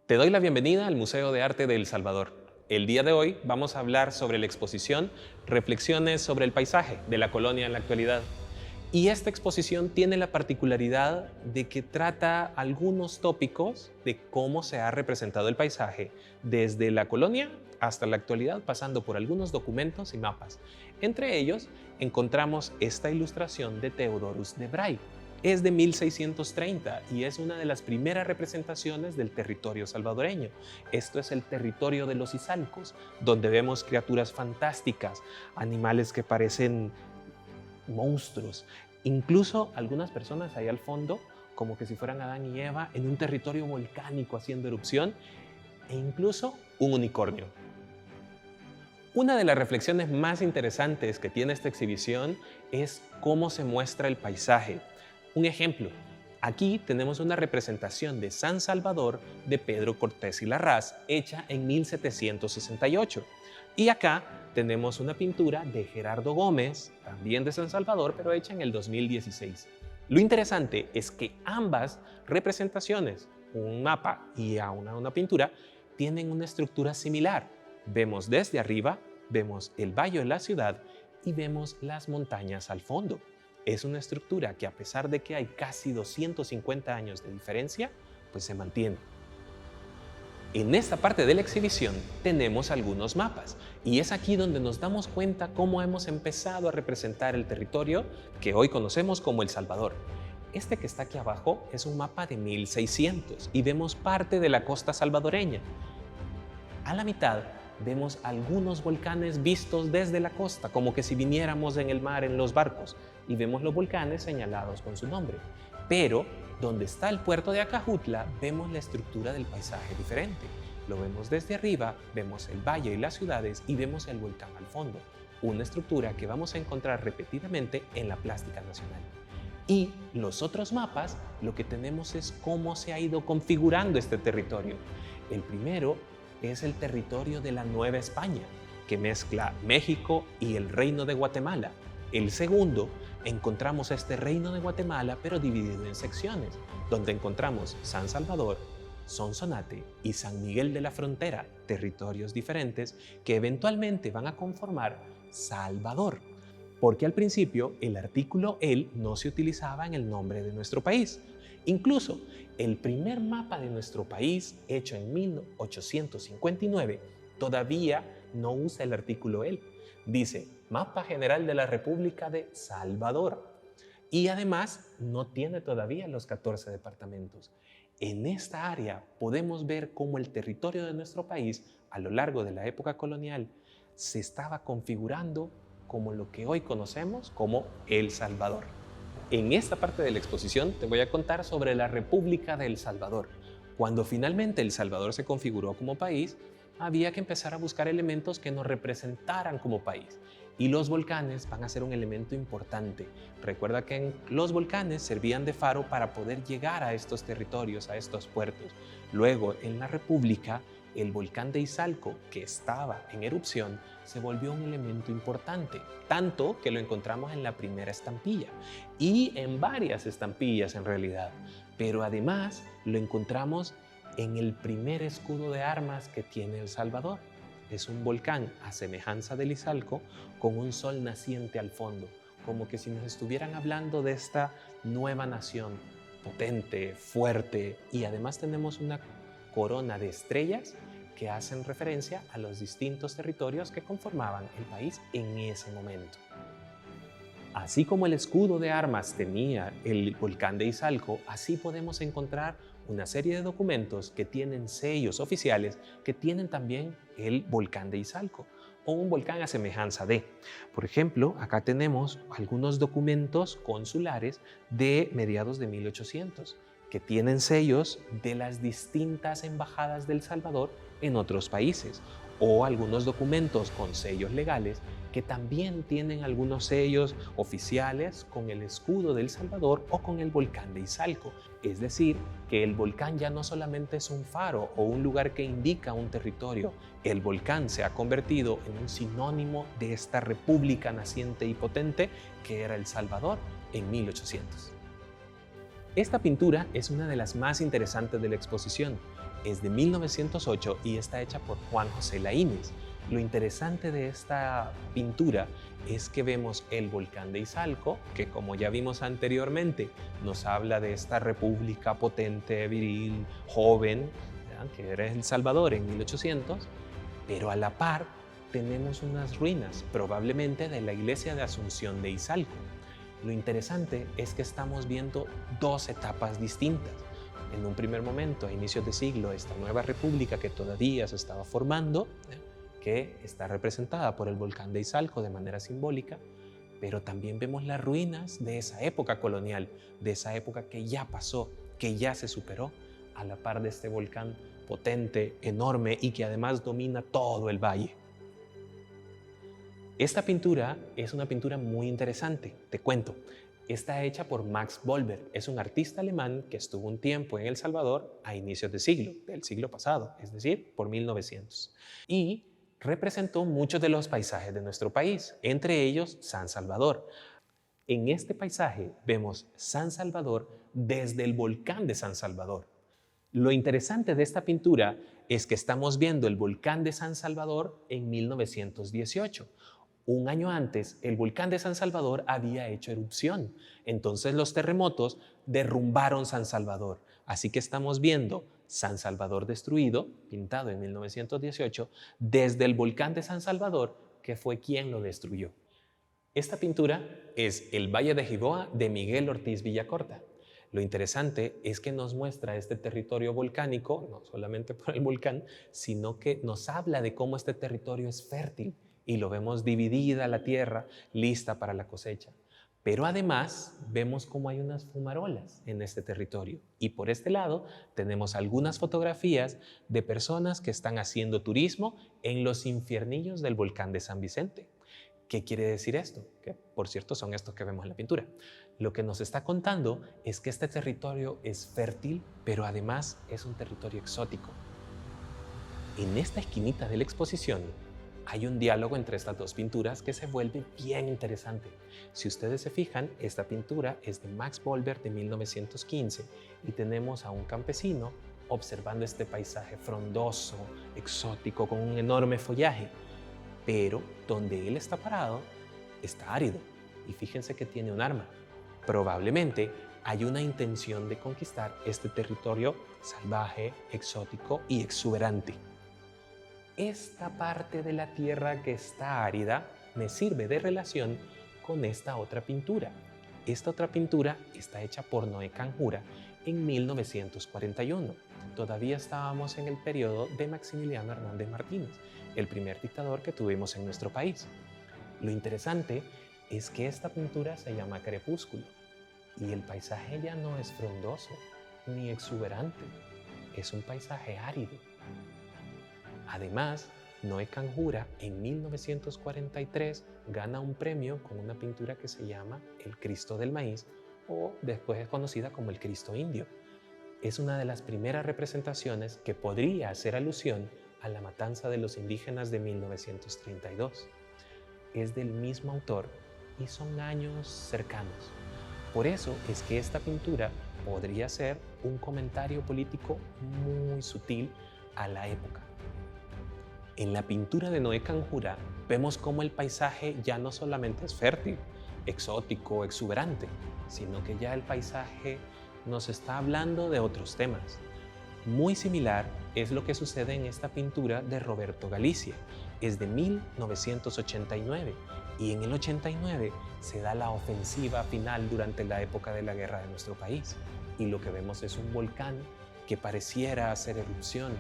Te doy la bienvenida al Museo de Arte de El Salvador. El día de hoy vamos a hablar sobre la exposición Reflexiones sobre el paisaje de la colonia en la actualidad. Y esta exposición tiene la particularidad de que trata algunos tópicos de cómo se ha representado el paisaje desde la colonia hasta la actualidad, pasando por algunos documentos y mapas. Entre ellos encontramos esta ilustración de Theodorus de Bray. Es de 1630 y es una de las primeras representaciones del territorio salvadoreño. Esto es el territorio de los Izalcos, donde vemos criaturas fantásticas, animales que parecen monstruos. Incluso algunas personas ahí al fondo, como que si fueran Adán y Eva, en un territorio volcánico haciendo erupción, e incluso un unicornio. Una de las reflexiones más interesantes que tiene esta exhibición es cómo se muestra el paisaje. Un ejemplo, aquí tenemos una representación de San Salvador de Pedro Cortés y Larraz, hecha en 1768. Y acá tenemos una pintura de Gerardo Gómez, también de San Salvador, pero hecha en el 2016. Lo interesante es que ambas representaciones, un mapa y una pintura, tienen una estructura similar. Vemos desde arriba, vemos el valle de la ciudad y vemos las montañas al fondo. Es una estructura que, a pesar de que hay casi 250 años de diferencia, pues se mantiene. En esta parte de la exhibición tenemos algunos mapas y es aquí donde nos damos cuenta cómo hemos empezado a representar el territorio que hoy conocemos como El Salvador. Este que está aquí abajo es un mapa de 1600 y vemos parte de la costa salvadoreña. A la mitad vemos algunos volcanes vistos desde la costa, como que si viniéramos en el mar en los barcos, y vemos los volcanes señalados con su nombre. Pero donde está el puerto de Acajutla vemos la estructura del paisaje diferente. Lo vemos desde arriba, vemos el valle y las ciudades y vemos el volcán al fondo, una estructura que vamos a encontrar repetidamente en la plástica nacional. Y los otros mapas, lo que tenemos es cómo se ha ido configurando este territorio. El primero es el territorio de la Nueva España, que mezcla México y el Reino de Guatemala. El segundo, encontramos este Reino de Guatemala, pero dividido en secciones, donde encontramos San Salvador, Sonsonate y San Miguel de la Frontera, territorios diferentes que eventualmente van a conformar Salvador, porque al principio el artículo "el" no se utilizaba en el nombre de nuestro país. Incluso el primer mapa de nuestro país, hecho en 1859, todavía no usa el artículo "el". Dice Mapa General de la República de Salvador. Y además no tiene todavía los 14 departamentos. En esta área podemos ver cómo el territorio de nuestro país, a lo largo de la época colonial, se estaba configurando como lo que hoy conocemos como El Salvador. En esta parte de la exposición te voy a contar sobre la República de El Salvador. Cuando finalmente El Salvador se configuró como país, había que empezar a buscar elementos que nos representaran como país. Y los volcanes van a ser un elemento importante. Recuerda que los volcanes servían de faro para poder llegar a estos territorios, a estos puertos. Luego, en la República, el volcán de Izalco, que estaba en erupción, se volvió un elemento importante, tanto que lo encontramos en la primera estampilla y en varias estampillas en realidad. Pero además lo encontramos en el primer escudo de armas que tiene El Salvador. Es un volcán a semejanza del Izalco con un sol naciente al fondo, como que si nos estuvieran hablando de esta nueva nación potente, fuerte, y además tenemos una corona de estrellas que hacen referencia a los distintos territorios que conformaban el país en ese momento. Así como el escudo de armas tenía el volcán de Izalco, así podemos encontrar una serie de documentos que tienen sellos oficiales que tienen también el volcán de Izalco o un volcán a semejanza de. Por ejemplo, acá tenemos algunos documentos consulares de mediados de 1800 que tienen sellos de las distintas embajadas de El Salvador en otros países, o algunos documentos con sellos legales que también tienen algunos sellos oficiales con el escudo de El Salvador o con el volcán de Izalco. Es decir, que el volcán ya no solamente es un faro o un lugar que indica un territorio, el volcán se ha convertido en un sinónimo de esta república naciente y potente que era El Salvador en 1800. Esta pintura es una de las más interesantes de la exposición. es de 1908 y está hecha por Juan José Laínez. Lo interesante de esta pintura es que vemos el volcán de Izalco, que como ya vimos anteriormente, nos habla de esta república potente, viril, joven, ¿verdad?, que era El Salvador en 1800, pero a la par tenemos unas ruinas, probablemente de la iglesia de Asunción de Izalco. Lo interesante es que estamos viendo dos etapas distintas. En un primer momento, a inicios de siglo, esta nueva república que todavía se estaba formando, que está representada por el volcán de Izalco de manera simbólica, pero también vemos las ruinas de esa época colonial, de esa época que ya pasó, que ya se superó, a la par de este volcán potente, enorme y que además domina todo el valle. Esta pintura es una pintura muy interesante, te cuento. Está hecha por Max Bolber, es un artista alemán que estuvo un tiempo en El Salvador a inicios de siglo, del siglo pasado, es decir, por 1900. Y representó muchos de los paisajes de nuestro país, entre ellos San Salvador. En este paisaje vemos San Salvador desde el volcán de San Salvador. Lo interesante de esta pintura es que estamos viendo el volcán de San Salvador en 1918. Un año antes, el volcán de San Salvador había hecho erupción. Entonces los terremotos derrumbaron San Salvador. Así que estamos viendo San Salvador destruido, pintado en 1918, desde el volcán de San Salvador, que fue quien lo destruyó. Esta pintura es El Valle de Jiboa de Miguel Ortiz Villacorta. Lo interesante es que nos muestra este territorio volcánico, no solamente por el volcán, sino que nos habla de cómo este territorio es fértil y lo vemos dividida la tierra, lista para la cosecha. Pero además vemos cómo hay unas fumarolas en este territorio. Y por este lado tenemos algunas fotografías de personas que están haciendo turismo en los infiernillos del volcán de San Vicente. ¿Qué quiere decir esto? Que, por cierto, son estos que vemos en la pintura. Lo que nos está contando es que este territorio es fértil, pero además es un territorio exótico. En esta esquinita de la exposición hay un diálogo entre estas dos pinturas que se vuelve bien interesante. Si ustedes se fijan, esta pintura es de Max Bolber de 1915 y tenemos a un campesino observando este paisaje frondoso, exótico, con un enorme follaje. Pero donde él está parado está árido y fíjense que tiene un arma. Probablemente hay una intención de conquistar este territorio salvaje, exótico y exuberante. Esta parte de la tierra que está árida me sirve de relación con esta otra pintura. Esta otra pintura está hecha por Noé Canjura en 1941. Todavía estábamos en el periodo de Maximiliano Hernández Martínez, el primer dictador que tuvimos en nuestro país. Lo interesante es que esta pintura se llama Crepúsculo y el paisaje ya no es frondoso ni exuberante, es un paisaje árido. Además, Noé Canjura en 1943 gana un premio con una pintura que se llama El Cristo del Maíz, o después es conocida como el Cristo Indio. Es una de las primeras representaciones que podría hacer alusión a la matanza de los indígenas de 1932. Es del mismo autor y son años cercanos. Por eso es que esta pintura podría ser un comentario político muy sutil a la época. En la pintura de Noé Canjura vemos cómo el paisaje ya no solamente es fértil, exótico, exuberante, sino que ya el paisaje nos está hablando de otros temas. Muy similar es lo que sucede en esta pintura de Roberto Galicia. Es de 1989 y en el 89 se da la ofensiva final durante la época de la guerra de nuestro país. Y lo que vemos es un volcán que pareciera hacer erupción,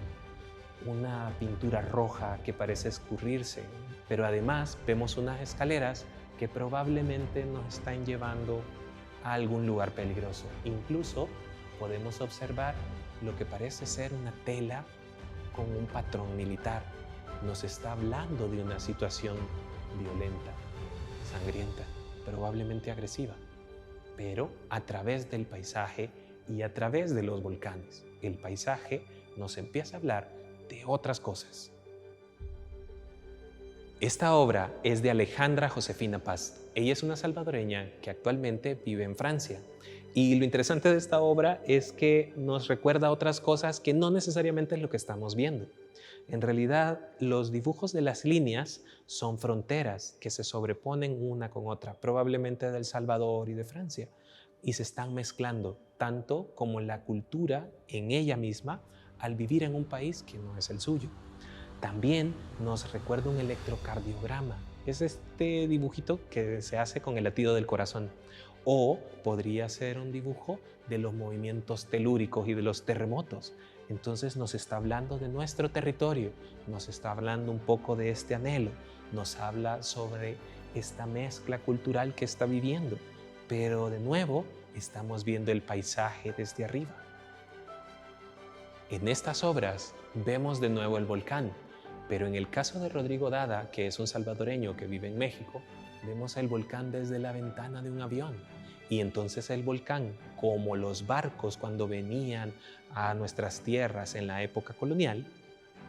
una pintura roja que parece escurrirse, pero además vemos unas escaleras que probablemente nos están llevando a algún lugar peligroso. Incluso podemos observar lo que parece ser una tela con un patrón militar. Nos está hablando de una situación violenta, sangrienta, probablemente agresiva, pero a través del paisaje y a través de los volcanes. El paisaje nos empieza a hablar de otras cosas. Esta obra es de Alejandra Josefina Paz. Ella es una salvadoreña que actualmente vive en Francia. Y lo interesante de esta obra es que nos recuerda otras cosas que no necesariamente es lo que estamos viendo. En realidad, los dibujos de las líneas son fronteras que se sobreponen una con otra, probablemente de El Salvador y de Francia, y se están mezclando, tanto como la cultura en ella misma al vivir en un país que no es el suyo. También nos recuerda un electrocardiograma. Es este dibujito que se hace con el latido del corazón. O podría ser un dibujo de los movimientos telúricos y de los terremotos. Entonces nos está hablando de nuestro territorio, nos está hablando un poco de este anhelo, nos habla sobre esta mezcla cultural que está viviendo. Pero de nuevo, estamos viendo el paisaje desde arriba. En estas obras vemos de nuevo el volcán, pero en el caso de Rodrigo Dada, que es un salvadoreño que vive en México, vemos el volcán desde la ventana de un avión. Y entonces el volcán, como los barcos cuando venían a nuestras tierras en la época colonial,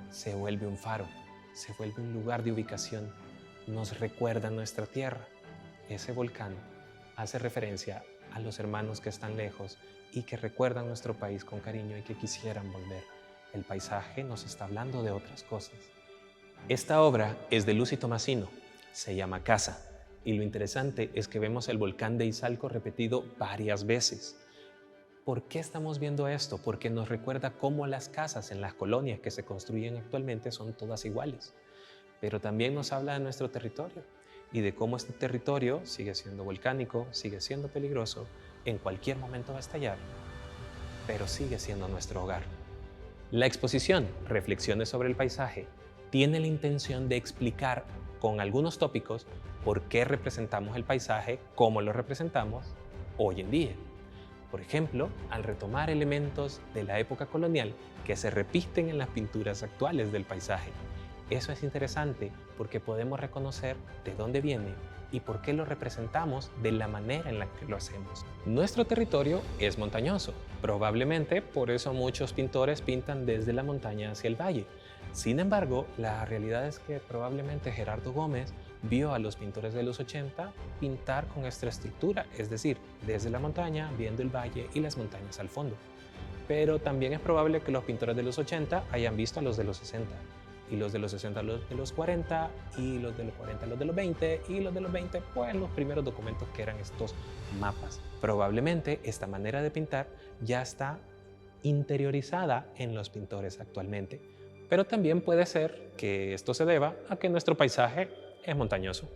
se vuelve un faro, se vuelve un lugar de ubicación, nos recuerda nuestra tierra. Ese volcán hace referencia a los hermanos que están lejos y que recuerdan nuestro país con cariño y que quisieran volver. El paisaje nos está hablando de otras cosas. Esta obra es de Lucy Tomasino, se llama Casa, y lo interesante es que vemos el volcán de Izalco repetido varias veces. ¿Por qué estamos viendo esto? Porque nos recuerda cómo las casas en las colonias que se construyen actualmente son todas iguales, pero también nos habla de nuestro territorio y de cómo este territorio sigue siendo volcánico, sigue siendo peligroso, en cualquier momento va a estallar, pero sigue siendo nuestro hogar. La exposición Reflexiones sobre el paisaje tiene la intención de explicar con algunos tópicos por qué representamos el paisaje como lo representamos hoy en día. Por ejemplo, al retomar elementos de la época colonial que se repiten en las pinturas actuales del paisaje. Eso es interesante porque podemos reconocer de dónde viene y por qué lo representamos de la manera en la que lo hacemos. Nuestro territorio es montañoso, probablemente por eso muchos pintores pintan desde la montaña hacia el valle. Sin embargo, la realidad es que probablemente Gerardo Gómez vio a los pintores de los 80 pintar con esta estructura, es decir, desde la montaña, viendo el valle y las montañas al fondo. Pero también es probable que los pintores de los 80 hayan visto a los de los 60, y los de los 60 los de los 40, y los de los 40 los de los 20, y los de los 20 pues los primeros documentos que eran estos mapas. Probablemente esta manera de pintar ya está interiorizada en los pintores actualmente. Pero también puede ser que esto se deba a que nuestro paisaje es montañoso.